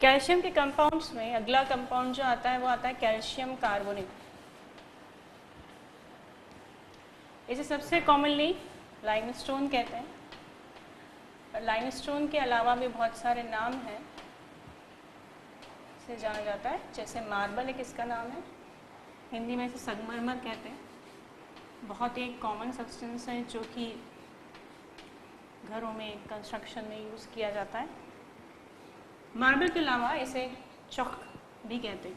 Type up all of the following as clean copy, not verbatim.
Calcium के compounds में अगला कंपाउंड जो आता है वो आता है कैल्शियम कार्बोनेट। इसे सबसे कॉमनली लाइमस्टोन कहते हैं, और लाइमस्टोन के अलावा भी बहुत सारे नाम हैं इसे जाना जाता है, जैसे मार्बल एक इसका नाम है, हिंदी में इसे संगमरमर कहते हैं। बहुत ही कॉमन सब्सटेंस है जो कि घरों में कंस्ट्रक्शन में यूज़ किया जाता है। मार्बल के अलावा इसे चॉक भी कहते हैं।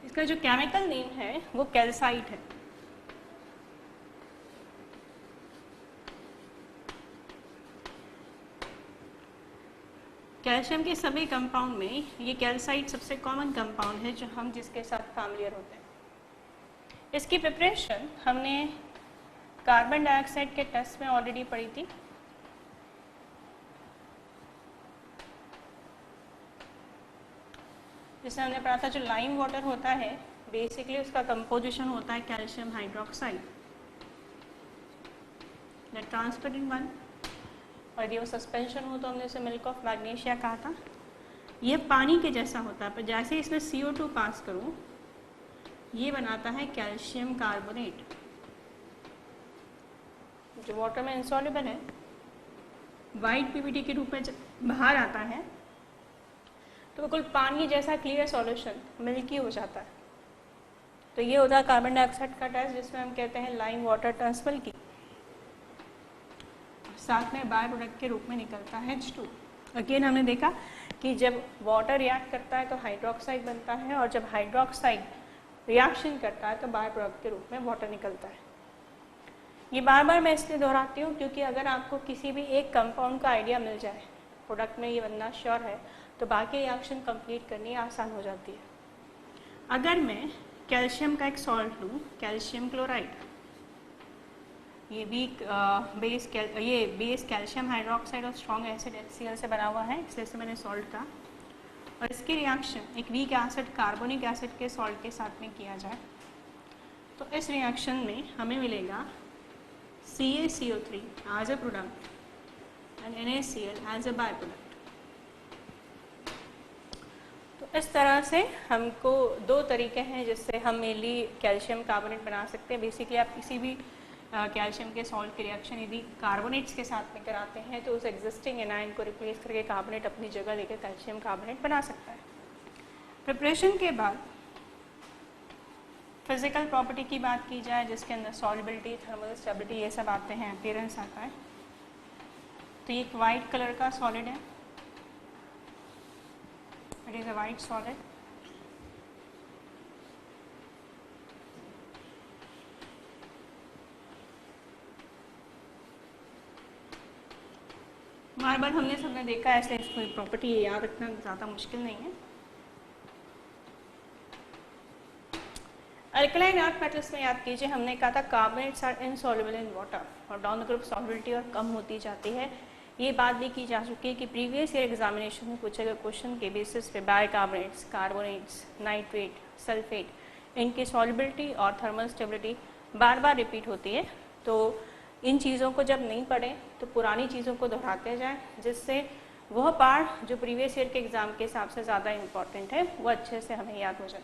इसका जो केमिकल नेम है वो कैल्साइट है। कैल्शियम के सभी कंपाउंड में ये कैल्साइट सबसे कॉमन कंपाउंड है जो हम जिसके साथ फैमिलियर होते हैं। इसकी प्रिपरेशन हमने कार्बन डाइऑक्साइड के टेस्ट में ऑलरेडी पढ़ी थी। जिससे हमने पढ़ा था जो लाइम वाटर होता है बेसिकली उसका कंपोजिशन होता है calcium hydroxide, the transparent one, और यदि वो सस्पेंशन हो तो हमने उसे मिल्क ऑफ मैग्नीशिया कहा था। ये पानी के जैसा होता है, पर जैसे इसमें CO2 पास करूँ ये बनाता है कैल्शियम कार्बोनेट, जो वाटर में इनसॉल्युबल है, वाइट PBT के रूप में बाहर आता है तो बिल्कुल पानी जैसा क्लियर सॉल्यूशन मिल्की हो जाता है। तो ये होता है कार्बन डाइऑक्साइड का टेस्ट जिसमें हम कहते हैं लाइम वाटर टर्न्स मिल्की। साथ में बाय प्रोडक्ट के रूप में निकलता है H2। अगेन हमने देखा कि जब वाटर रिएक्ट करता है तो हाइड्रोक्साइड बनता है, और जब हाइड्रोक्साइड रिएक्शन करता है तो बाय प्रोडक्ट के रूप में वाटर निकलता है। ये बार बार मैं इसलिए दोहराती हूँ क्योंकि अगर आपको किसी भी एक कंपाउंड का आइडिया मिल जाए, प्रोडक्ट में ये बनना श्योर है, तो बाकी रिएक्शन कंप्लीट करनी आसान हो जाती है। अगर मैं कैल्शियम का एक सॉल्ट लूँ, कैल्शियम क्लोराइड, ये बेस कैल्शियम हाइड्रोक्साइड और स्ट्रॉन्ग एसिड HCl से बना हुआ है, इसलिए से मैंने सॉल्ट कहा, और इसकी रिएक्शन एक वीक एसिड कार्बोनिक एसिड के सॉल्ट के साथ में किया जाए तो इस रिएक्शन में हमें मिलेगा CaCO3 as a product and NaCl as a by product. तो इस तरह से हमको दो तरीके हैं जिससे हम मेनली कैल्शियम कार्बोनेट बना सकते हैं। बेसिकली आप किसी भी कैल्शियम के सॉल्ट की रिएक्शन यदि कार्बोनेट्स के साथ में कराते हैं तो उस एग्जिस्टिंग एनायन को रिप्लेस करके कार्बोनेट अपनी जगह लेकर कैल्शियम कार्बोनेट बना सकता है। प्रिपरेशन के बाद फिजिकल प्रॉपर्टी की बात की जाए जिसके अंदर सॉल्युबिलिटी, थर्मल स्टेबिलिटी ये सब आते हैं, अपीयरेंस आता है। तो ये एक वाइट कलर का सॉलिड है, it is a white solid. Marble हमने सबने देखा है, ऐसे इसको प्रॉपर्टी याद रखना ज़्यादा मुश्किल नहीं है। अल्कलाइन अर्थ मेटल्स में याद कीजिए हमने कहा था carbonates are insoluble in water, और डाउन द ग्रुप सॉल्युबिलिटी और कम होती जाती है। ये बात भी की जा चुकी है कि प्रीवियस ईयर एग्जामिनेशन में पूछे गए क्वेश्चन के बेसिस पे बाइकार्बोनेट्स, कार्बोनेट्स, नाइट्रेट, सल्फेट, इनकी सॉल्युबिलिटी और थर्मल स्टेबिलिटी बार बार रिपीट होती है। तो इन चीज़ों को जब नहीं पढ़ें तो पुरानी चीज़ों को दोहराते जाएं, जिससे वह पार्ट जो प्रीवियस ईयर के एग्जाम के हिसाब से ज़्यादा इंपॉर्टेंट है वो अच्छे से हमें याद हो जाए।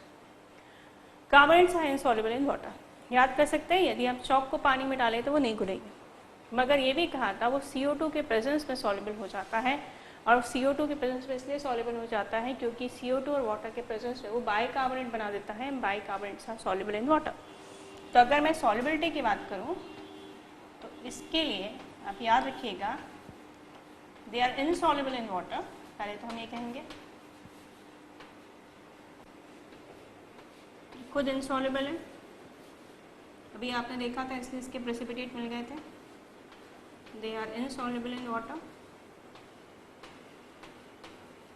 Carbonates are insoluble in water, याद कर सकते हैं, यदि आप चॉक को पानी में डालें तो वो नहीं घुलेगी, मगर ये भी कहा था वो CO2 के प्रेजेंस में सॉल्युबल हो जाता है, और CO2 के प्रेजेंस में इसलिए सॉल्युबल हो जाता है क्योंकि CO2 और वाटर के प्रेजेंस में वो बाइकार्बोनेट बना देता है। Bicarbonates are soluble in water. तो अगर मैं सॉल्युबिलिटी की बात करूँ तो इसके लिए आप याद रखिएगा they are insoluble in water, पहले तो हम ये कहेंगे खुद इनसॉल्युबल है, अभी आपने देखा था इसलिए इसके प्रेसिपिटेट मिल गए थे, they are insoluble in water.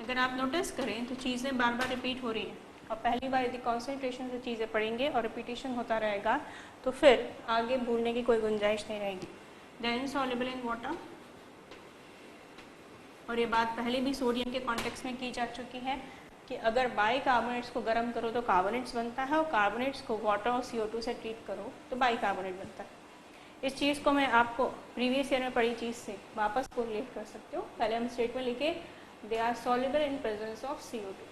अगर आप नोटिस करें तो चीज़ें बार बार रिपीट हो रही हैं, और पहली बार यदि कॉन्सेंट्रेशन से चीज़ें पढ़ेंगे और रिपीटेशन होता रहेगा तो फिर आगे भूलने की कोई गुंजाइश नहीं रहेगी। They are insoluble in water, और ये बात पहले भी सोडियम के कॉन्टेक्स्ट में की जा चुकी है कि अगर बाइकार्बोनेट्स को गर्म करो तो कार्बोनेट्स बनता है, और कार्बोनेट्स को वाटर और CO2 से ट्रीट करो तो बाइकार्बोनेट बनता है। इस चीज़ को मैं आपको प्रीवियस ईयर में पढ़ी चीज़ से वापस कोरिलेट कर सकते हो। पहले हम स्टेटमेंट लिखे, they are soluble in presence of CO2।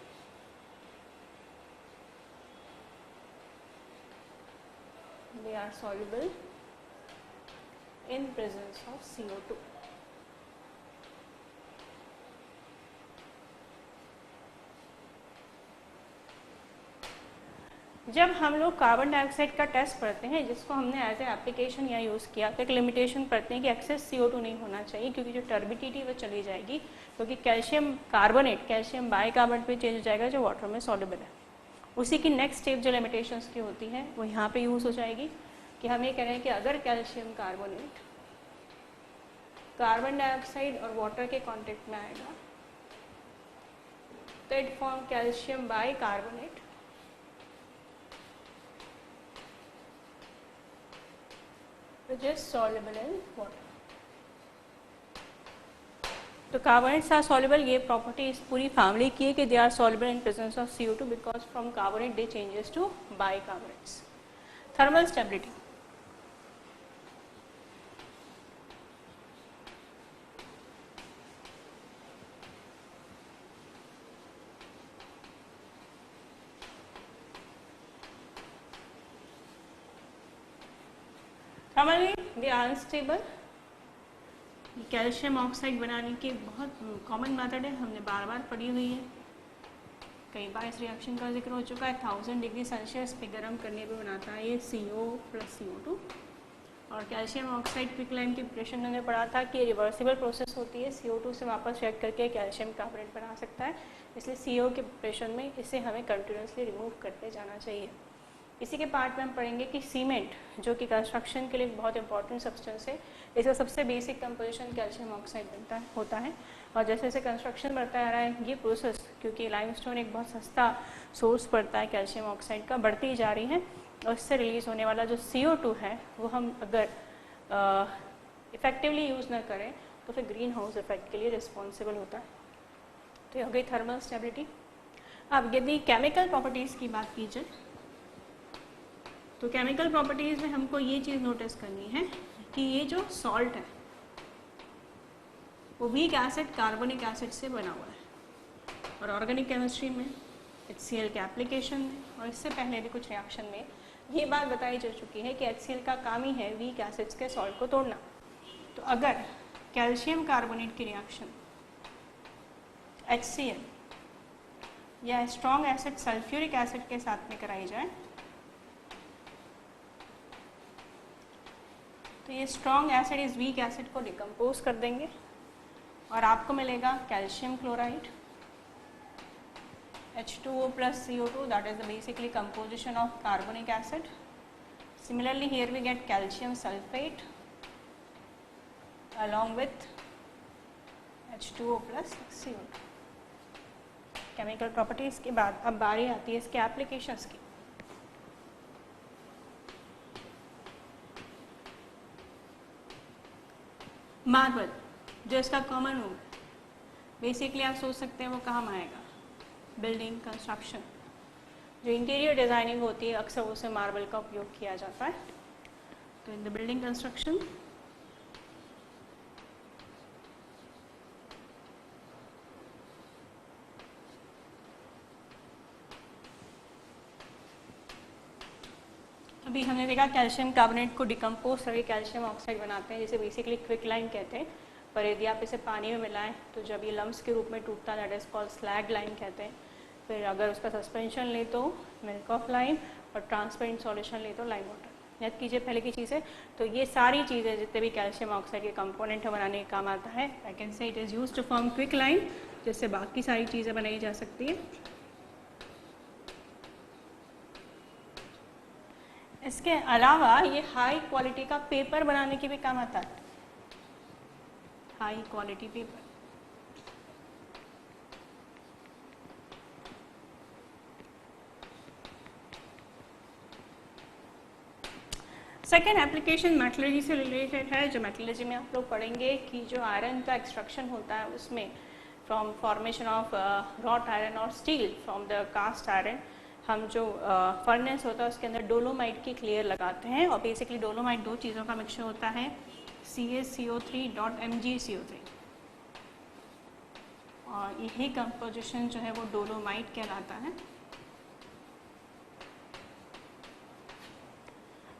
They are soluble in presence of CO2। जब हम लोग कार्बन डाइऑक्साइड का टेस्ट पढ़ते हैं, जिसको हमने एज ए एप्लीकेशन यहाँ यूज़ किया, तो एक लिमिटेशन पढ़ते हैं कि एक्सेस CO2 नहीं होना चाहिए, क्योंकि जो टर्बिडिटी वो चली जाएगी, क्योंकि कैल्शियम कार्बोनेट कैल्शियम बाइकार्बोनेट पे चेंज हो जाएगा जो वाटर में सॉल्युबल है। उसी की नेक्स्ट स्टेप जो लिमिटेशंस की होती है वो यहाँ पे यूज़ हो जाएगी, कि हम ये कह रहे हैं कि अगर कैल्शियम कार्बोनेट कार्बन डाइऑक्साइड और वाटर के कांटेक्ट में आएगा तो it form calcium bicarbonate, which is soluble in water। तो कार्बोनेट्स आर सॉल्युबल, ये प्रॉपर्टी इस पूरी फैमिली की है कि they are soluble in presence of CO2 because from carbonate they changes to bicarbonates. Thermal stability, thermally they are unstable. Calcium oxide बनाने की बहुत कॉमन मेथड है, हमने बार बार पढ़ी हुई है, कई बार इस रिएक्शन का जिक्र हो चुका है। 1000 डिग्री सेल्सियस पे गर्म करने पे बनाता है ये CO + CO2। और कैल्शियम ऑक्साइड क्विकलाइन की प्रिपरेशन हमने पढ़ा था कि रिवर्सिबल प्रोसेस होती है, CO2 से वापस रिएक्ट करके कैल्शियम कार्बोनेट बना सकता है, इसलिए CO के प्रिपरेशन में इसे हमें कंटिन्यूसली रिमूव करते जाना चाहिए। इसी के पार्ट में हम पढ़ेंगे कि सीमेंट, जो कि कंस्ट्रक्शन के लिए बहुत इंपॉर्टेंट सब्सटेंस है, इसका सबसे बेसिक कंपोजिशन कैल्शियम ऑक्साइड होता है। और जैसे जैसे कंस्ट्रक्शन बढ़ता आ रहा है, ये प्रोसेस, क्योंकि लाइमस्टोन एक बहुत सस्ता सोर्स पड़ता है कैल्शियम ऑक्साइड का, बढ़ती जा रही है, और इससे रिलीज होने वाला जो CO2 है वो हम अगर इफेक्टिवली यूज़ ना करें तो फिर ग्रीन हाउस इफेक्ट के लिए रिस्पॉन्सिबल होता है। तो ये हो गई थर्मल स्टेबिलिटी। अब यदि केमिकल प्रॉपर्टीज़ की बात की जाए तो केमिकल प्रॉपर्टीज़ में हमको ये चीज़ नोटिस करनी है कि ये जो सॉल्ट है वो वीक एसिड कार्बोनिक एसिड से बना हुआ है, और ऑर्गेनिक केमिस्ट्री में HCl के एप्लीकेशन में और इससे पहले भी कुछ रिएक्शन में ये बात बताई जा चुकी है कि HCl का काम ही है वीक एसिड्स के सॉल्ट को तोड़ना। तो अगर कैल्शियम कार्बोनेट की रिएक्शन HCl या स्ट्रॉन्ग एसिड सल्फ्यूरिक एसिड के साथ में कराई जाए तो ये स्ट्रॉन्ग एसिड इस वीक एसिड को डिकम्पोज कर देंगे और आपको मिलेगा calcium chloride H2O + CO2, that is the basically composition of carbonic acid. Similarly, here we get calcium sulfate along with H2O + CO2। Chemical properties के बाद अब बारी आती है इसके एप्लीकेशंस की। मार्बल जो इसका कॉमन रूम, बेसिकली आप सोच सकते हैं वो कहाँ आएगा, बिल्डिंग कंस्ट्रक्शन, जो इंटीरियर डिज़ाइनिंग होती है अक्सर उसे मार्बल का उपयोग किया जाता है। तो इन द बिल्डिंग कंस्ट्रक्शन अभी हमने देखा कैल्शियम कार्बोनेट को डिकम्पोज करके कैल्शियम ऑक्साइड बनाते हैं, जिसे बेसिकली क्विकलाइन कहते हैं। पर यदि आप इसे पानी में मिलाएं तो जब ये लम्स के रूप में टूटता है, that is called slag lime कहते हैं। फिर अगर उसका सस्पेंशन ले तो मिल्क ऑफ लाइम, और ट्रांसपेरेंट सॉल्यूशन ले तो लाइम वाटर। याद कीजिए पहले की चीज़ें। तो ये सारी चीज़ें जितने भी कैल्शियम ऑक्साइड के कंपोनेंट है बनाने का काम आता है, I can say it is use to form quicklime, जिससे बाकी सारी चीज़ें बनाई जा सकती है। इसके अलावा ये हाई क्वालिटी का पेपर बनाने के भी काम आता है, high quality paper. Second application metallurgy से रिलेटेड है, जो मेटलर्जी में आप लोग पढ़ेंगे कि जो आयरन का एक्सट्रैक्शन होता है उसमें from formation of wrought iron और steel from the cast iron, हम जो फर्नेस होता है उसके अंदर डोलोमाइट की लेयर लगाते हैं और बेसिकली डोलोमाइट दो चीज़ों का मिक्सचर होता है, CaCO3.MgCO3 और यही कंपोजिशन जो है वो डोलोमाइट कहलाता है।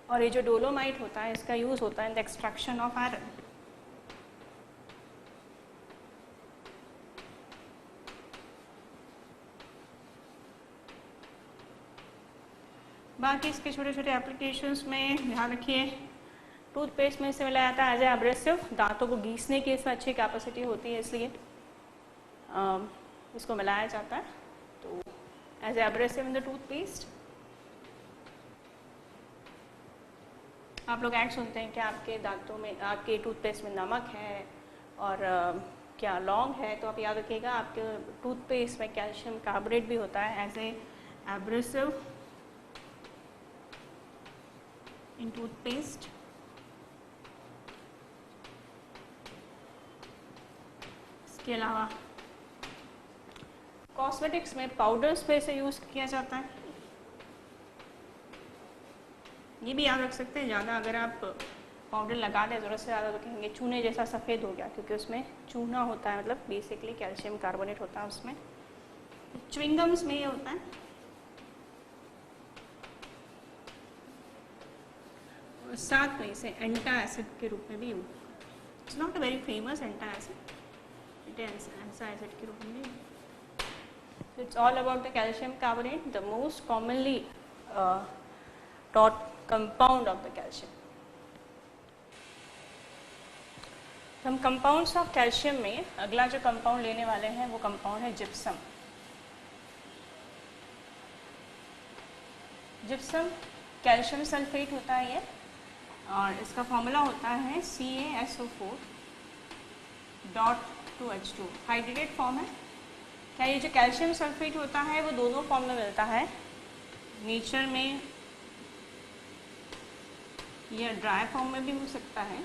और ये जो डोलोमाइट होता है इसका यूज़ होता है in the extraction of iron. बाकी इसके छोटे छोटे एप्लीकेशंस में ध्यान रखिए, टूथपेस्ट में इसे मिलाया जाता है एज ए एब्रेसिव, दांतों को घीसने की इसमें अच्छी कैपेसिटी होती है इसलिए इसको मिलाया जाता है, तो as a abrasive in the toothpaste. आप लोग ऐड सुनते हैं कि आपके दांतों में, आपके टूथपेस्ट में नमक है और क्या लौंग है, तो आप याद रखिएगा आपके टूथपेस्ट में कैल्शियम कार्बोनेट भी होता है as a abrasive in toothpaste. इसके अलावा कॉस्मेटिक्स में पाउडर्स पे इसे यूज़ किया जाता है। ये भी याद रख सकते हैं, ज़्यादा अगर आप पाउडर लगा दें ज़रूरत से ज़्यादा तो कहेंगे चूने जैसा सफ़ेद हो गया, क्योंकि उसमें चूना होता है, मतलब बेसिकली कैल्शियम कार्बोनेट होता है उसमें। च्युइंगम्स में ये होता है। और साथ में इसे एंटा एसिड के रूप में भी use, it's not a very famous antacid, it antacid के रूप में भी। It's all about the calcium carbonate, the most commonly taught compound of the calcium। हम कंपाउंड्स ऑफ कैल्शियम में अगला जो कंपाउंड लेने वाले हैं वो कंपाउंड है जिप्सम। जिप्सम कैल्शियम सल्फेट होता है ये, और इसका फॉर्मूला होता है CaSO4.2H2, हाइड्रेटेड फॉर्म है। क्या ये जो कैल्शियम सल्फेट होता है वो दोनों फॉर्म में मिलता है, नेचर में या ड्राई फॉर्म में भी हो सकता है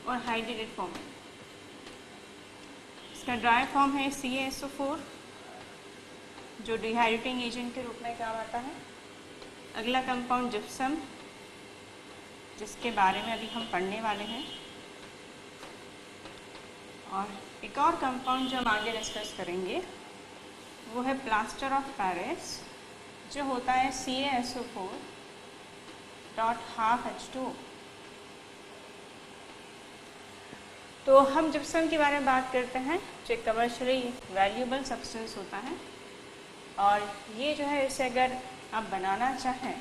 और हाइड्रेटेड फॉर्म में। इसका ड्राई फॉर्म है CaSO4 जो डिहाइड्रेटिंग एजेंट के रूप में काम आता है। अगला कंपाउंड जिप्सम, जिसके बारे में अभी हम पढ़ने वाले हैं, और एक और कंपाउंड जो हम आगे डिस्कस करेंगे वो है प्लास्टर ऑफ पेरिस, जो होता है CaSO4.2H2। तो हम जिप्सम के बारे में बात करते हैं, जो कमर्शियली वैल्यूएबल सब्सटेंस होता है, और ये जो है इसे अगर आप बनाना चाहें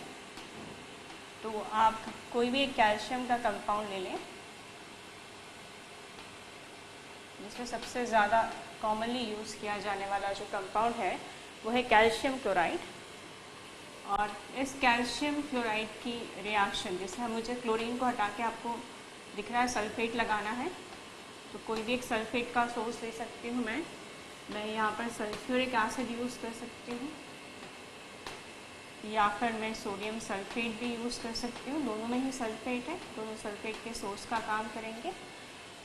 तो आप कोई भी एक कैल्शियम का कंपाउंड ले लें, जिसमें सबसे ज़्यादा कॉमनली यूज़ किया जाने वाला जो कंपाउंड है वो है कैल्शियम क्लोराइड। और इस कैल्शियम क्लोराइड की रिएक्शन, जैसे मुझे क्लोरीन को हटा के आपको दिख रहा है सल्फेट लगाना है, तो कोई भी एक सल्फेट का सोर्स ले सकती हूँ मैं यहाँ पर सल्फ्यूरिक एसिड यूज़ कर सकती हूँ, या फिर मैं सोडियम सल्फेट भी यूज़ कर सकती हूँ। दोनों में ही सल्फेट है, दोनों सल्फेट के सोर्स का काम करेंगे,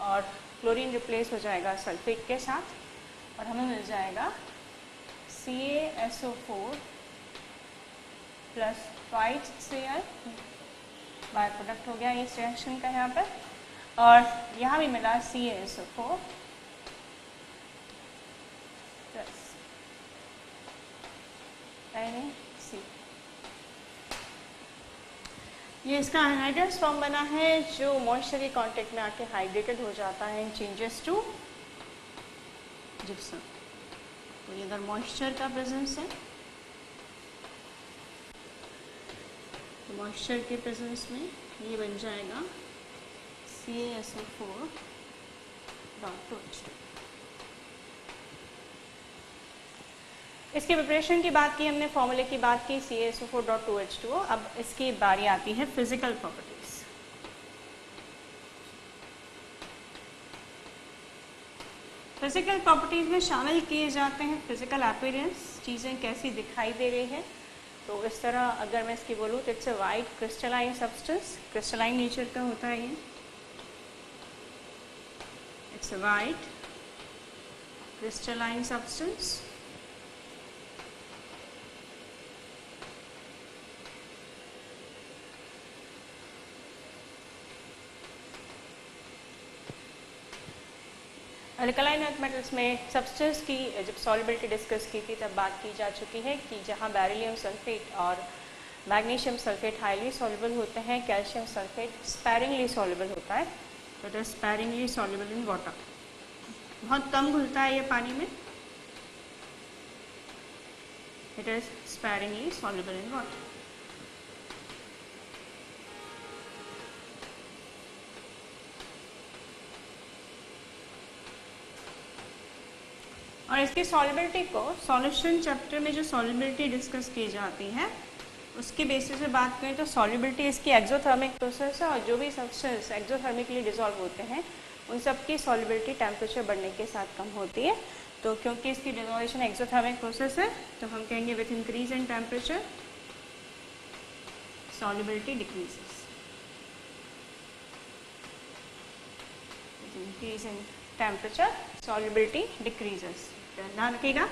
और क्लोरीन रिप्लेस हो जाएगा सल्फेट के साथ, और हमें मिल जाएगा CaSO4 plus twice Cl, by product हो गया इस रिएक्शन का यहाँ पर, और यहाँ भी मिला CaSO4 प्लस NaC। ये इसका अनहाइड्रेटेड फॉर्म बना है, जो मॉइस्चर के कांटेक्ट में आके हाइड्रेटेड हो जाता है एंड चेंजेस टू जिप्सम। तो ये अगर मॉइस्चर का प्रेजेंस है तो मॉइस्चर के प्रेजेंस में ये बन जाएगा CaSO4.2H2। इसके प्रिपरेशन की बात की हमने, फॉर्मूले की बात की CaSO4.2H2। अब इसकी बारी आती है फिजिकल प्रॉपर्टीज। फिजिकल प्रॉपर्टीज में शामिल किए जाते हैं फिजिकल अपीयरेंस, चीज़ें कैसी दिखाई दे रही है। तो इस तरह अगर मैं इसकी बोलूँ तो it's a white crystalline substance, crystalline nature का होता है ये, it's a white crystalline substance alkaline earth metals में सब्सटेंस की जब सॉल्युबिलिटी डिस्कस की थी तब बात की जा चुकी है कि जहाँ बेरिलियम सल्फेट और मैग्नीशियम सल्फेट हाईली सॉल्युबल होते हैं, कैल्शियम सल्फेट स्पैरिंगली सॉल्युबल होता है, तो it is sparingly soluble in water. बहुत कम घुलता है ये पानी में, it is sparingly soluble in water. और इसकी सॉल्युबिलिटी को सॉल्यूशन चैप्टर में जो सॉल्युबिलिटी डिस्कस की जाती है उसके बेसिस पे बात करें तो सॉल्युबिलिटी इसकी एक्सोथर्मिक प्रोसेस है, और जो भी सब्सटेंस एक्सोथर्मिकली डिसॉल्व होते हैं उन सब की सॉल्युबिलिटी टेम्परेचर बढ़ने के साथ कम होती है। तो क्योंकि इसकी डिसोल्यूशन एक्सोथर्मिक प्रोसेस है तो हम कहेंगे with increase in temperature solubility decreases, with increase in temperature solubility decreases. ध्यान रखिएगा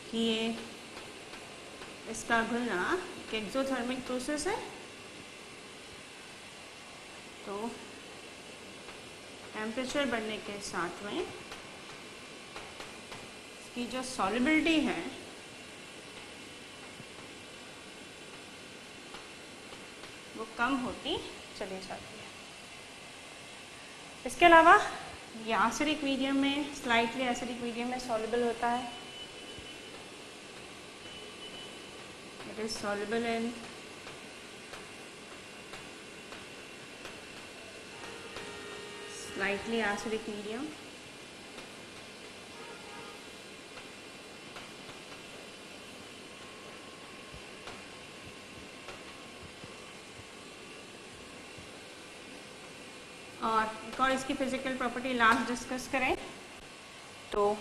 कि ये इसका घुलना एक एक्सोथर्मिक प्रोसेस है, तो टेम्परेचर बढ़ने के साथ में इसकी जो सॉल्युबिलिटी है वो कम होती चली जाती है। इसके अलावा ये एसिडिक मीडियम में, स्लाइटली एसिडिक मीडियम में सॉल्युबल होता है, it is soluble in slightly acidic medium, और एक और इसकी फिजिकल प्रॉपर्टी लास्ट डिस्कस करें तो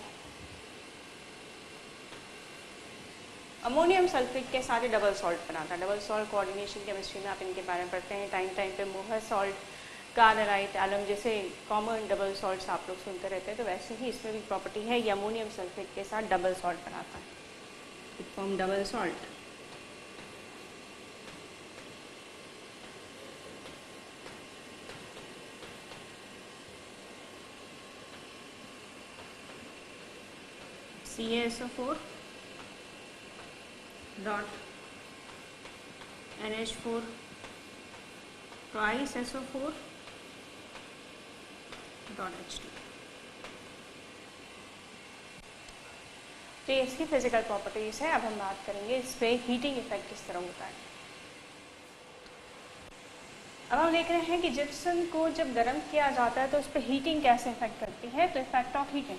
अमोनियम सल्फेट के साथ डबल सॉल्ट बनाता है। डबल सॉल्ट कोऑर्डिनेशन केमिस्ट्री में आप इनके बारे में पढ़ते हैं टाइम टाइम पे, मोहर सॉल्ट, कार्नराइट, एलम जैसे कॉमन डबल सॉल्ट्स आप लोग सुनते रहते हैं, तो वैसे ही इसमें भी प्रॉपर्टी है ये अमोनियम सल्फेट के साथ डबल सॉल्ट बनाता है, it form double salt. CaSO4 dot NH4 twice SO4 dot H2। तो ये इसकी फिजिकल प्रॉपर्टीज है। अब हम बात करेंगे इस पे हीटिंग इफेक्ट किस तरह होता है। अब हम देख रहे हैं कि जिप्सम को जब गर्म किया जाता है तो उस पर हीटिंग कैसे इफेक्ट करती है। तो इफेक्ट ऑफ हीटिंग,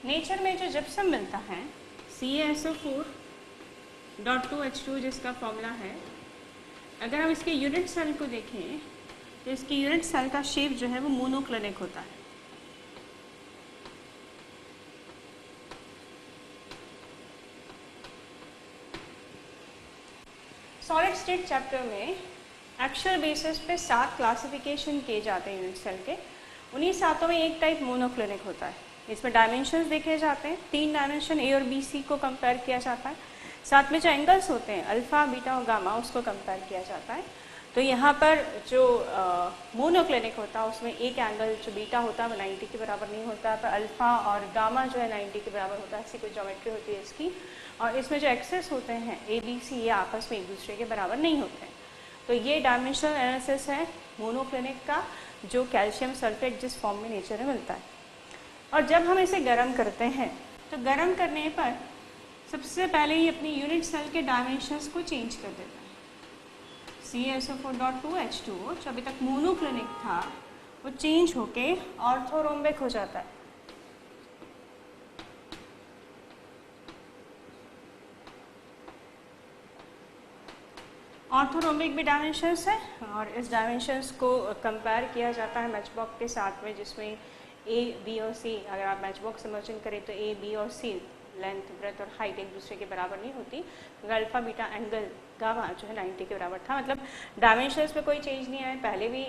नेचर में जो जिप्सम मिलता है CaSO4.2H2 जिसका फॉर्मूला है, अगर हम इसके यूनिट सेल को देखें तो इसकी यूनिट सेल का शेप जो है वो मोनोक्लिनिक होता है। सॉलिड स्टेट चैप्टर में एक्चुअल बेसिस पे 7 क्लासिफिकेशन किए जाते हैं यूनिट सेल के, उन्हीं 7 में एक टाइप मोनोक्लिनिक होता है। इसमें डायमेंशंस देखे जाते हैं, 3 डायमेंशन ए और बी सी को कंपेयर किया जाता है, साथ में जो एंगल्स होते हैं अल्फा, बीटा और गामा उसको कंपेयर किया जाता है। तो यहाँ पर जो मोनोक्लिनिक होता है उसमें एक एंगल जो बीटा होता है वो 90 के बराबर नहीं होता है, पर अल्फा और गामा जो है 90 के बराबर होता है, ऐसी कोई ज्योमेट्री होती है इसकी। और इसमें जो एक्सेस होते हैं ए बी सी ये आपस में एक दूसरे के बराबर नहीं होते हैं। तो ये डायमेंशनल एनालिसिस है मोनोक्लिनिक का, जो कैल्शियम सल्फेट जिस फॉर्म में नेचर में मिलता है। और जब हम इसे गर्म करते हैं तो गर्म करने पर सबसे पहले ही अपनी यूनिट सेल के डायमेंशंस को चेंज कर देता है। CaSO4.2H2 जो अभी तक मोनोक्लिनिक था वो चेंज होके ऑर्थोरोम्बिक हो जाता है। ऑर्थोरोम्बिक भी डायमेंशंस है और इस डायमेंशंस को कंपेयर किया जाता है मैचबॉक्स के साथ में, जिसमें ए बी और सी, अगर आप मैचबॉक्स इमेजिन करें तो ए बी और सी लेंथ, ब्रेथ और हाइट एक दूसरे के बराबर नहीं होती, क्योंकि अल्फा बीटा एंगल गामा जो है 90 के बराबर था। मतलब डायमेंशंस में कोई चेंज नहीं आया, पहले भी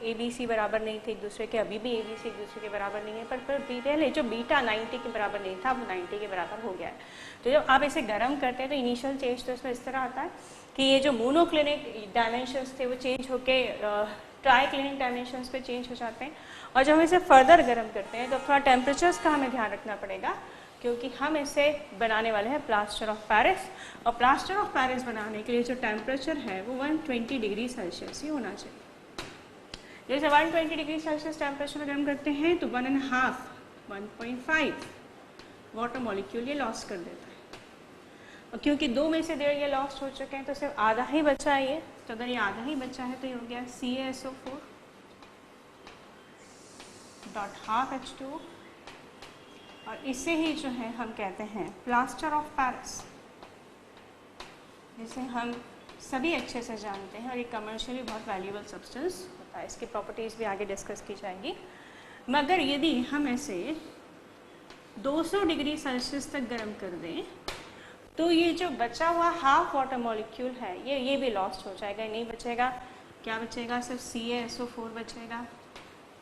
ए बी सी बराबर नहीं थे एक दूसरे के, अभी भी ए बी सी एक दूसरे के बराबर नहीं है, पर पहले जो बीटा 90 के बराबर नहीं था वो 90 के बराबर हो गया है। तो जब आप इसे गर्म करते हैं तो इनिशियल चेंज तो इसमें इस तरह आता है कि ये जो मोनोक्लिनिक डायमेंशंस थे वो चेंज होके ट्राइक्लिनिक डायमेंशंस पे चेंज हो जाते हैं। और जब हम इसे फर्दर गर्म करते हैं तो थोड़ा टेम्परेचर्स का हमें ध्यान रखना पड़ेगा, क्योंकि हम इसे बनाने वाले हैं प्लास्टर ऑफ पेरिस, और प्लास्टर ऑफ पेरिस बनाने के लिए जो टेम्परेचर है वो 120 डिग्री सेल्सियस ही होना चाहिए। जैसे 120 डिग्री सेल्सियस टेम्परेचर गर्म करते हैं तो 1.5 वाटर मॉलिक्यूल ये लॉस कर देता है, और क्योंकि 2 में से 1.5 ये लॉस्ट हो चुके हैं तो सिर्फ आधा ही बचा है ये, तो अगर ये आधा ही बचा है तो ये हो गया CaSO4.12H2O, और इसे ही जो है हम कहते हैं प्लास्टर ऑफ पेरिस, जिसे हम सभी अच्छे से जानते हैं, और ये कमर्शियली बहुत वैल्यूएबल सब्सटेंस होता है। इसकी प्रॉपर्टीज़ भी आगे डिस्कस की जाएगी। मगर यदि हम इसे 200 डिग्री सेल्सियस तक गर्म कर दें तो ये जो बचा हुआ हाफ वाटर मॉलिक्यूल है ये भी लॉस्ट हो जाएगा, नहीं बचेगा। क्या बचेगा? सिर्फ CaSO4 बचेगा,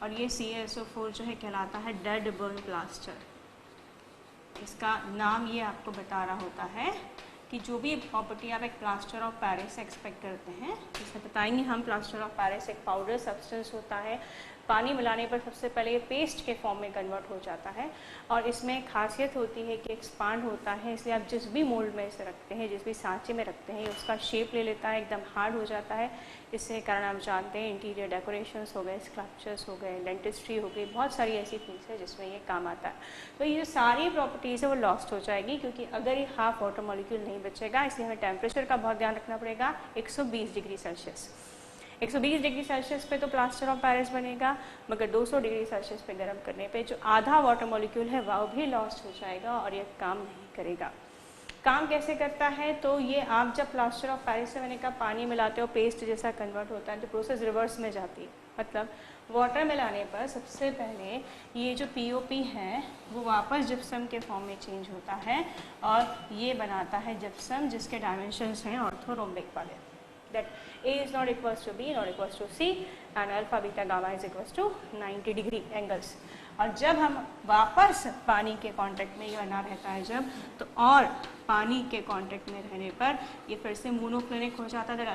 और ये CaSO4 जो है कहलाता है डेड बर्न प्लास्टर। इसका नाम ये आपको बता रहा होता है कि जो भी प्रॉपर्टी आप एक प्लास्टर ऑफ पेरिस से एक्सपेक्ट करते हैं, जैसे बताएंगे हम, प्लास्टर ऑफ पेरिस एक पाउडर सब्सटेंस होता है, पानी मिलाने पर सबसे पहले ये पेस्ट के फॉर्म में कन्वर्ट हो जाता है, और इसमें खासियत होती है कि एक्सपांड होता है, इसलिए आप जिस भी मोल्ड में इसे रखते हैं, जिस भी सांचे में रखते हैं, उसका शेप ले लेता है, एकदम हार्ड हो जाता है। इसके कारण आप जानते हैं इंटीरियर डेकोरेशंस हो गए, स्कल्पचर्स हो गए, डेंटिस्ट्री हो गई, बहुत सारी ऐसी चीज़ है जिसमें ये काम आता है। तो ये सारी प्रॉपर्टीज़ है वो लॉस्ट हो जाएगी, क्योंकि अगर ये हाफ वाटर मॉलिक्यूल नहीं बचेगा, इसलिए हमें टेम्परेचर का बहुत ध्यान रखना पड़ेगा। 120 डिग्री सेल्सियस, 120 डिग्री सेल्सियस पे तो प्लास्टर ऑफ पेरिस बनेगा, मगर 200 डिग्री सेल्सियस पे गर्म करने पे जो आधा वाटर मॉलिक्यूल है वो भी लॉस्ट हो जाएगा और ये काम नहीं करेगा। काम कैसे करता है? तो ये आप जब प्लास्टर ऑफ पेरिस से मैंने कहा पानी मिलाते हो, पेस्ट जैसा कन्वर्ट होता है, तो प्रोसेस रिवर्स में जाती है। मतलब वाटर मिलाने पर सबसे पहले ये जो POP है वो वापस जिप्सम के फॉर्म में चेंज होता है, और ये बनाता है जिप्सम जिसके डायमेंशंस हैं ऑर्थोरोम्बिक वाले, that A is not equals to B not equals to C and alpha beta gamma is equals to 90 degree angles. और जब हम वापस पानी के कांटेक्ट में ये बना रहता है जब, तो और पानी के कांटेक्ट में रहने पर ये फिर से मोनोक्लिनिक हो जाता है।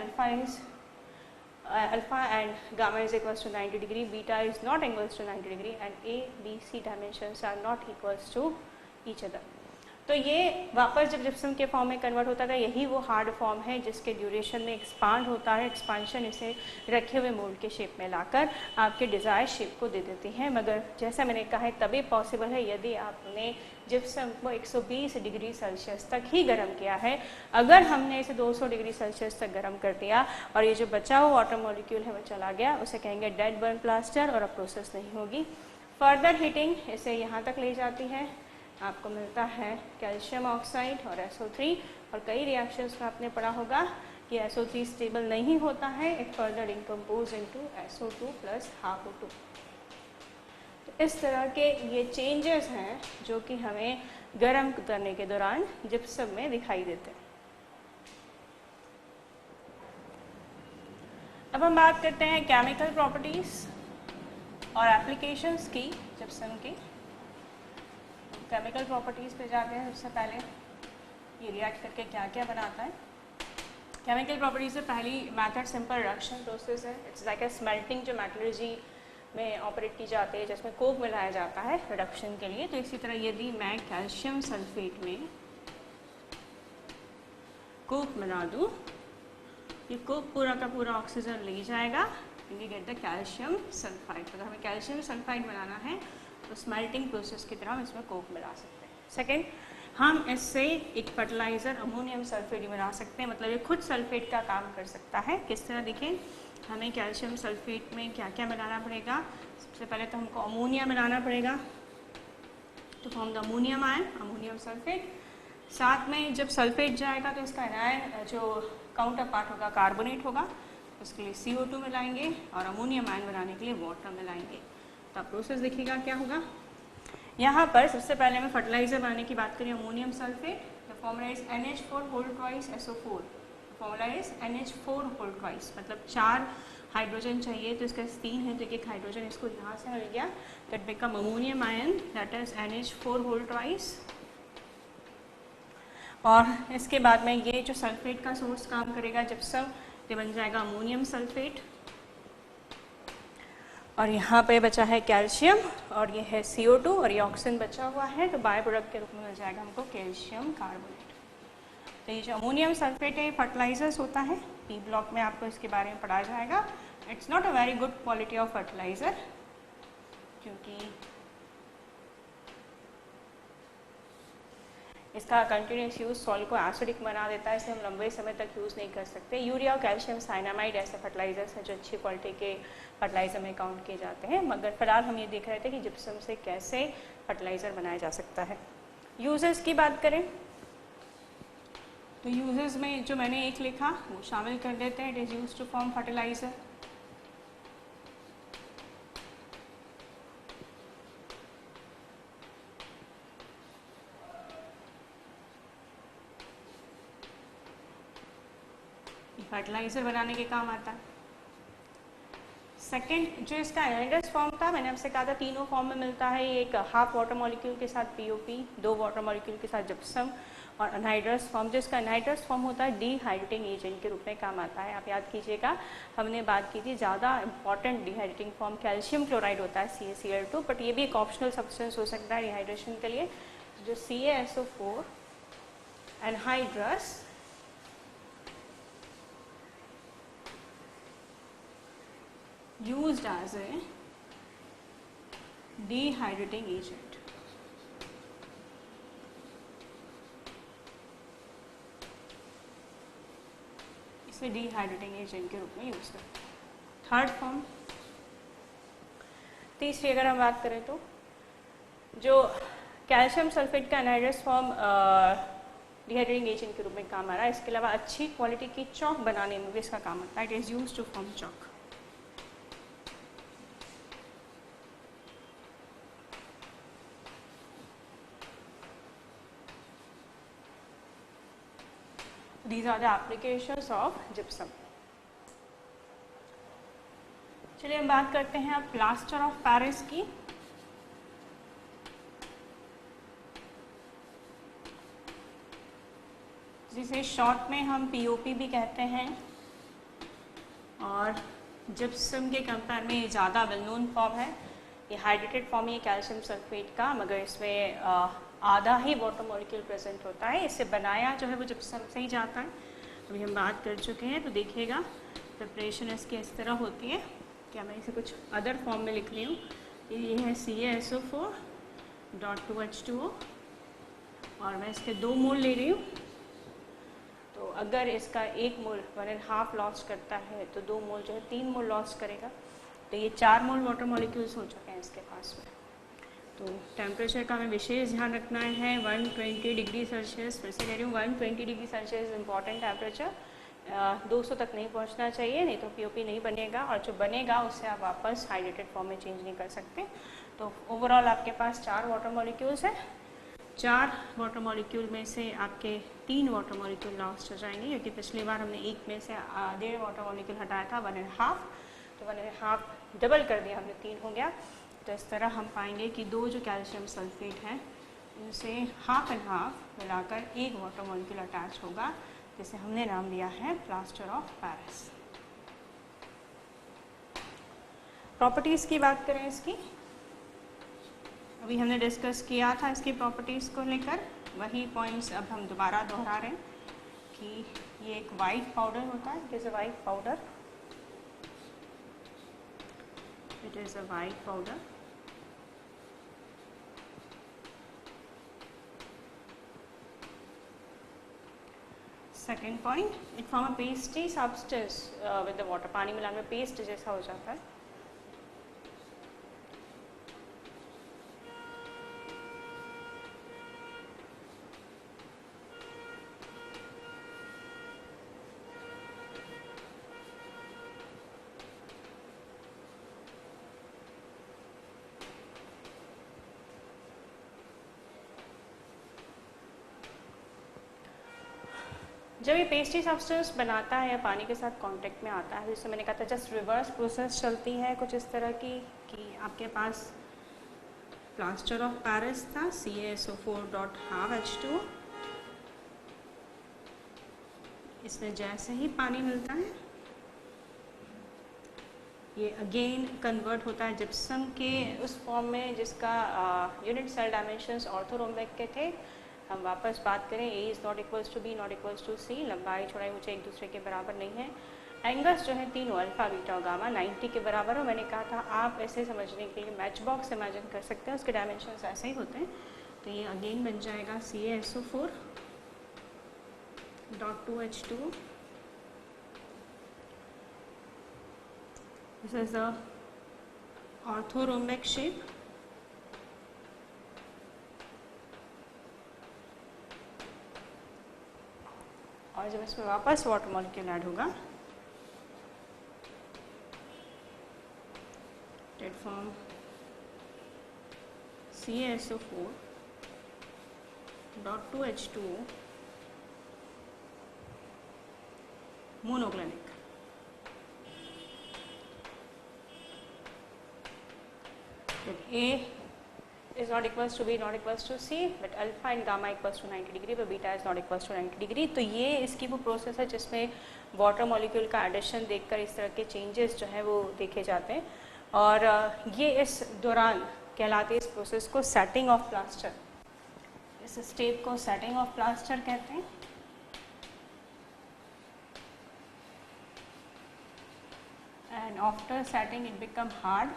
alpha and gamma is equals to 90 degree, beta is not equals to 90 degree and A, B, C dimensions are not equals to each other। तो ये वापस जब जिप्सम के फॉर्म में कन्वर्ट होता है, यही वो हार्ड फॉर्म है जिसके ड्यूरेशन में एक्सपांड होता है। एक्सपांशन इसे रखे हुए मोल्ड के शेप में लाकर आपके डिज़ायर शेप को दे देती है। मगर जैसा मैंने कहा है तभी पॉसिबल है यदि आपने जिप्सम को 120 डिग्री सेल्सियस तक ही गर्म किया है। अगर हमने इसे 200 डिग्री सेल्सियस तक गर्म कर दिया और ये जो बचा हुआ वाटर मॉलिक्यूल है वो चला गया, उसे कहेंगे डेड बर्न प्लास्टर, और अब प्रोसेस नहीं होगी। फर्दर हीटिंग इसे यहाँ तक ले जाती है, आपको मिलता है कैल्शियम ऑक्साइड और SO3, और कई रिएक्शंस में आपने पढ़ा होगा कि SO3 स्टेबल नहीं होता है, it further decompose into SO2 plus half O2। तो इस तरह के ये चेंजेस हैं जो कि हमें गर्म करने के दौरान जिप्सम में दिखाई देते हैं। अब हम बात करते हैं केमिकल प्रॉपर्टीज और एप्लीकेशंस की जिप्सम की। केमिकल प्रॉपर्टीज़ पे जाते हैं। सबसे पहले ये रिएक्ट करके क्या क्या बनाता है। केमिकल प्रॉपर्टीज से पहली मेथड सिंपल रिडक्शन प्रोसेस है। इट्स लाइक ए स्मेल्टिंग जो मेटलर्जी में ऑपरेट की जाती है, जिसमें कोक मिलाया जाता है रिडक्शन के लिए। तो इसी तरह यदि मैं कैल्शियम सल्फेट में कोक मिला दूँ, ये कोक पूरा का पूरा ऑक्सीजन ले जाएगा, we get the calcium sulphide. अगर हमें कैल्शियम सल्फाइड बनाना है तो स्मेल्टिंग प्रोसेस की तरह हम इसमें कोक मिला सकते हैं। सेकेंड, हम इससे एक फर्टिलाइज़र अमोनियम सल्फेट बना सकते हैं, मतलब ये खुद सल्फेट का काम कर सकता है। किस तरह देखें, हमें कैल्शियम सल्फेट में क्या क्या बनाना पड़ेगा। सबसे पहले तो हमको अमोनिया बनाना पड़ेगा, तो form the ammonium ion, ammonium sulphate. साथ में जब सल्फेट जाएगा तो इसका आयन जो काउंटर पार्ट होगा कार्बोनेट होगा, उसके लिए CO2 मिलाएंगे और अमोनियम आयन बनाने के लिए वाटर मिलाएंगे। तो आप प्रोसेस देखिएगा क्या होगा। यहाँ पर सबसे पहले मैं फर्टिलाइजर बनाने की बात करें, ammonium sulphate, the formula is NH4 whole twice SO4, formula is NH4 whole twice, मतलब 4 हाइड्रोजन चाहिए तो इसका 3 है तो एक हाइड्रोजन इसको यहाँ से मिल गया, that become ammonium ion that is NH4 whole twice. और इसके बाद में ये जो सल्फेट का सोर्स काम करेगा जिप्सम, ये बन जाएगा अमोनियम सल्फेट। और यहाँ पे बचा है कैल्शियम और ये है CO2 और ये ऑक्सीजन बचा हुआ है, तो बाय प्रोडक्ट के रूप में मिल जाएगा हमको कैल्शियम कार्बोनेट। तो ये जो अमोनियम सल्फेट है फर्टिलाइजर्स होता है, पी ब्लॉक में आपको इसके बारे में पढ़ाया जाएगा। It's not a very good quality of fertiliser, क्योंकि इसका कंटिन्यूस यूज सॉइल को एसिडिक बना देता है, इसे हम लंबे समय तक यूज़ नहीं कर सकते। यूरिया और कैल्शियम साइनामाइड ऐसे फर्टिलाइजर्स हैं जो अच्छी क्वालिटी के फर्टिलाइजर में काउंट किए जाते हैं, मगर फिलहाल हम ये देख रहे थे कि जिप्सम से कैसे फर्टिलाइजर बनाया जा सकता है। यूजेस की बात करें तो यूजेस में जो मैंने एक लिखा वो शामिल कर देते हैं। It is use to form fertiliser, fertiliser बनाने के काम आता है। सेकेंड जो इसका एनाइड्रस फॉर्म था, मैंने आपसे कहा था तीनों फॉर्म में मिलता है, एक हाफ वाटर मॉलिक्यूल के साथ POP, 2 वाटर मॉलिक्यूल के साथ जिप्सम, और अनहाइड्रस फॉर्म जो इसका अनहाइड्रस फॉर्म होता है डिहाइड्रेटिंग एजेंट के रूप में काम आता है। आप याद कीजिएगा हमने बात की थी ज़्यादा important dehydrating form calcium chloride होता है CaCl2, बट ये भी एक ऑप्शनल सब्सटेंस हो सकता है डिहाइड्रेशन के लिए। जो CaSO4 anhydrous used as a dehydrating agent. इसे डिहाइड्रेटिंग एजेंट के रूप में यूज करते हैं। थर्ड फॉर्म, तीसरी अगर हम बात करें तो जो कैल्शियम सल्फेट का एनहाइड्रस फॉर्म डिहाइड्रेटिंग एजेंट के रूप में काम आ रहा है। इसके अलावा अच्छी क्वालिटी की चौक बनाने में भी इसका काम आता है। It is use to form chalk. These are the applications of gypsum. चलिए हम बात करते हैं अब प्लास्टर ऑफ पेरिस की। जिसे शॉर्ट में हम POP भी कहते हैं, और जिप्सम के कंपेयर में ये ज़्यादा वेल नोन फॉर्म है। ये हाइड्रेटेड फॉर्म है कैल्शियम सल्फेट का, मगर इसमें आधा ही वाटर मॉलिक्यूल प्रेजेंट होता है। इससे बनाया जो है वो जिप्सम से ही जाता है। अभी हम बात कर चुके हैं, तो देखिएगा प्रिपरेशन इसकी इस तरह होती है। क्या मैं इसे कुछ अदर फॉर्म में लिख रही हूँ। ये है CaSO4.2H2O और मैं इसके 2 मोल ले रही हूँ। तो अगर इसका 1 मोल 1.5 लॉस करता है तो 2 मोल जो है 3 मोल लॉस करेगा। तो ये 4 मोल वाटर मॉलिक्यूल्स हो चुके हैं इसके पास में। तो टेम्परेचर का हमें विशेष ध्यान रखना है 120 डिग्री सेल्सियस। फिर से कह रही हूँ 120 डिग्री सेल्सियस इम्पॉर्टेंट टेम्परेचर। 200 तक नहीं पहुँचना चाहिए, नहीं तो POP नहीं बनेगा, और जो बनेगा उससे आप वापस हाइड्रेटेड फॉर्म में चेंज नहीं कर सकते। तो ओवरऑल आपके पास 4 वाटर मॉलिक्यूल्स हैं। 4 वाटर मॉलिक्यूल में से आपके 3 वाटर मॉलिक्यूल लॉस्ट हो जाएंगे, क्योंकि पिछली बार हमने 1 में से 1.5 वाटर मॉलिक्यूल हटाया था 1.5, तो 1.5 डबल कर दिया हमने, 3 हो गया। तो इस तरह हम पाएंगे कि 2 जो कैल्शियम सल्फेट हैं उनसे हाफ एंड हाफ मिलाकर 1 वाटर मॉलिक्यूल अटैच होगा, जिसे हमने नाम दिया है प्लास्टर ऑफ पेरिस। प्रॉपर्टीज़ की बात करें इसकी, अभी हमने डिस्कस किया था इसकी प्रॉपर्टीज़ को लेकर, वही पॉइंट्स अब हम दोबारा दोहरा रहे हैं कि ये एक वाइट पाउडर होता है। It is a white powder, it is a white powder. Second point, it form a pasty substance with the water. पानी मिलाने में पेस्ट जैसा हो जाता है। जब ये पेस्टी सब्सटेंस बनाता है या पानी के साथ कांटेक्ट में आता है, जैसे मैंने कहा था जस्ट रिवर्स प्रोसेस चलती है कुछ इस तरह की कि आपके पास प्लास्टर ऑफ पेरिस था CaSO4.12H2, इसमें जैसे ही पानी मिलता है ये अगेन कन्वर्ट होता है जिप्सम के उस फॉर्म में जिसका यूनिट सेल डायमेंशंस ऑर्थोरोम्बिक के थे। हम वापस बात करें, A is not equals to B not equals to C, लंबाई चौड़ाई ऊंचाई एक दूसरे के बराबर नहीं है। एंगल्स जो है तीनों अल्फा बीटा और गामा 90 के बराबर हो। मैंने कहा था आप ऐसे समझने के लिए मैच बॉक्स इमेजिन कर सकते हैं, उसके डायमेंशंस ऐसे ही होते हैं। तो ये अगेन बन जाएगा CaSO4.2H2। This is the orthorhombic shape. और जब इसमें वापस वाटर मॉलिक्यूल ऐड होगा that form CaSO4.2H2O monoclinic. A is not equals to B not equals to C, but alpha and gamma equals to 90 degree, but beta is not equals to 90 degree। तो ये इसकी वो process है जिसमें water molecule का addition देखकर इस तरह के चेंजेस जो है वो देखे जाते हैं। और ये इस दौरान कहलाते हैं इस प्रोसेस को सेटिंग ऑफ प्लास्टर। इस स्टेप को सेटिंग ऑफ प्लास्टर कहते हैं। And after setting it become hard.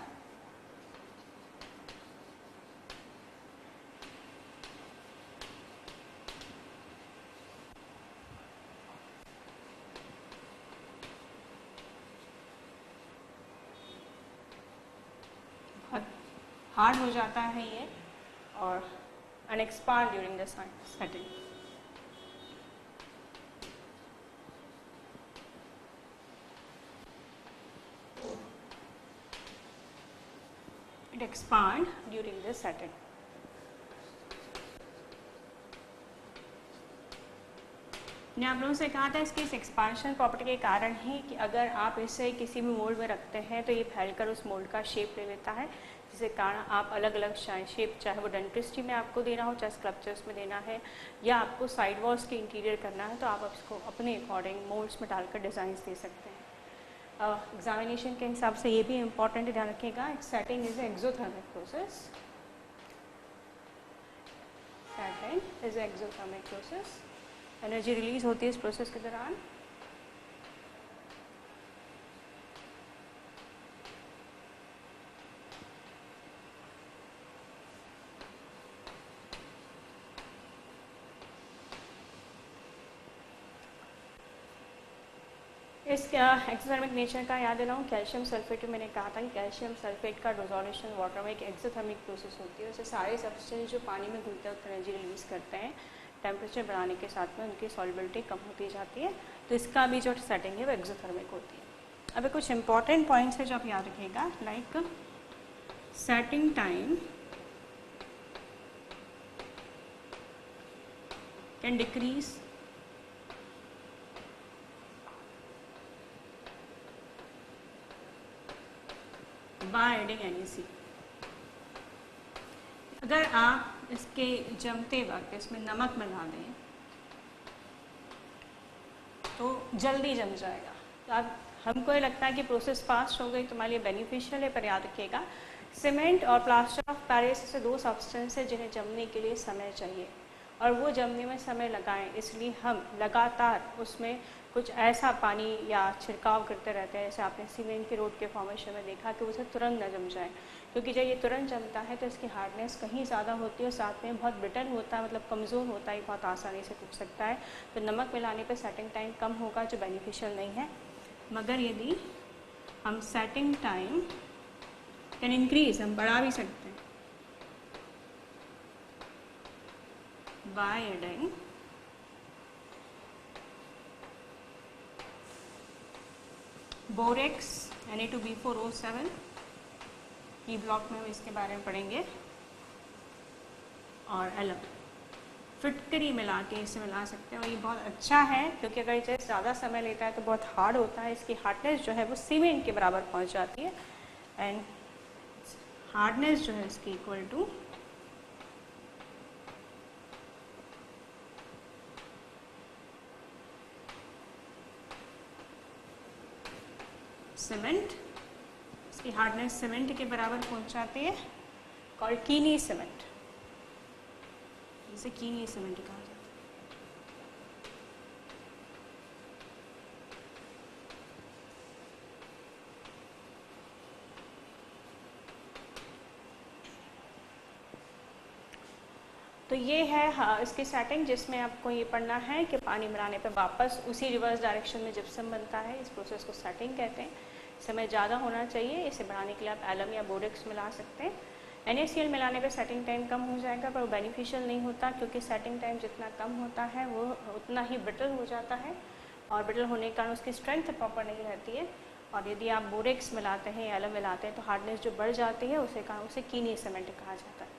Hard हो जाता है ये और and expand during the setting। It expand during the setting। मैंने आप लोगों से कहा था इसकी इस एक्सपांशन प्रॉपर्टी के कारण ही कि अगर आप इसे किसी भी मोल्ड में रखते हैं तो ये फैलकर उस मोल्ड का शेप ले लेता है, जिसके कारण आप अलग अलग शेप, चाहे वो डेंटिस्ट्री में आपको देना हो, चाहे स्कल्पचर्स में देना है या आपको साइड वॉल्स के इंटीरियर करना है, तो आप इसको अपने अकॉर्डिंग मोल्ड्स में डालकर डिज़ाइंस दे सकते हैं। एग्जामिनेशन के हिसाब से ये भी इम्पॉर्टेंट ध्यान रखिएगा, setting is exothermic process. Setting is exothermic process. Energy release होती है इस प्रोसेस के दौरान। इस एक्सोथर्मिक नेचर का याद दिलाऊं, कैल्शियम सल्फेट में मैंने कहा था कि कैल्शियम सल्फेट का डिसोल्यूशन वाटर में एक एक्सोथर्मिक प्रोसेस होती है। उससे सारे सब्सटेंस जो पानी में घुलते हैं एनर्जी रिलीज करते हैं, टेम्परेचर बढ़ाने के साथ में उनकी सॉल्युबिलिटी कम होती जाती है। तो इसका भी जो सेटिंग है वो एक्सोथर्मिक होती है। अब कुछ इंपॉर्टेंट पॉइंट्स है जो आप याद रखिएगा, like setting time can decrease by adding NaC। अगर आप इसके जमते वक्त इसमें नमक मिला दें तो जल्दी जम जाएगा। तो आप हमको ये लगता है कि प्रोसेस फास्ट हो गई तो हमारे लिए बेनिफिशियल है, पर याद रखिएगा सीमेंट और प्लास्टर ऑफ पेरिस से दो सब्सटेंस है जिन्हें जमने के लिए समय चाहिए और वो जमने में समय लगाएं, इसलिए हम लगातार उसमें कुछ ऐसा पानी या छिड़काव करते रहते हैं, जैसे आपने सीमेंट के रोड के फॉर्मेशन में देखा कि उसे तुरंत न जम जाए, क्योंकि जब ये तुरंत जमता है तो इसकी हार्डनेस कहीं ज़्यादा होती है और साथ में बहुत ब्रिटल होता है, मतलब कमज़ोर होता है, बहुत आसानी से टूट सकता है। तो नमक मिलाने पर सेटिंग टाइम कम होगा जो बेनिफिशियल नहीं है। मगर यदि हम सेटिंग टाइम कैन इंक्रीज, हम बढ़ा भी सकते हैं by adding borax Na2B4O7, E block में हम इसके बारे में पढ़ेंगे, और एलम। फिटकरी मिला के इसे मिला सकते हैं और ये बहुत अच्छा है क्योंकि अगर इसे ज़्यादा समय लेता है तो बहुत हार्ड होता है, इसकी हार्डनेस जो है वो सीमेंट के बराबर पहुंच जाती है एंड हार्डनेस जो है इसकी इक्वल टू सीमेंट, इसकी हार्डनेस सीमेंट के बराबर पहुंच जाती है, कॉल्ड कीनी सीमेंट, इसे कीनी सीमेंट कहा जाता है। तो ये है इसकी सेटिंग जिसमें आपको ये पढ़ना है कि पानी मिलाने पे वापस उसी रिवर्स डायरेक्शन में जिप्सम बनता है, इस प्रोसेस को सेटिंग कहते हैं। समय ज़्यादा होना चाहिए, इसे बढ़ाने के लिए आप एलम या बोरेक्स मिला सकते हैं। NaCl मिलाने पे सेटिंग टाइम कम हो जाएगा पर वो बेनिफिशियल नहीं होता क्योंकि सेटिंग टाइम जितना कम होता है वो उतना ही ब्रिटल हो जाता है और ब्रिटल होने के कारण उसकी स्ट्रेंथ प्रॉपर नहीं रहती है। और यदि आप बोरेक्स मिलाते हैं या एलम मिलाते हैं तो हार्डनेस जो बढ़ जाती है उसे कीनी सीमेंट कहा जाता है।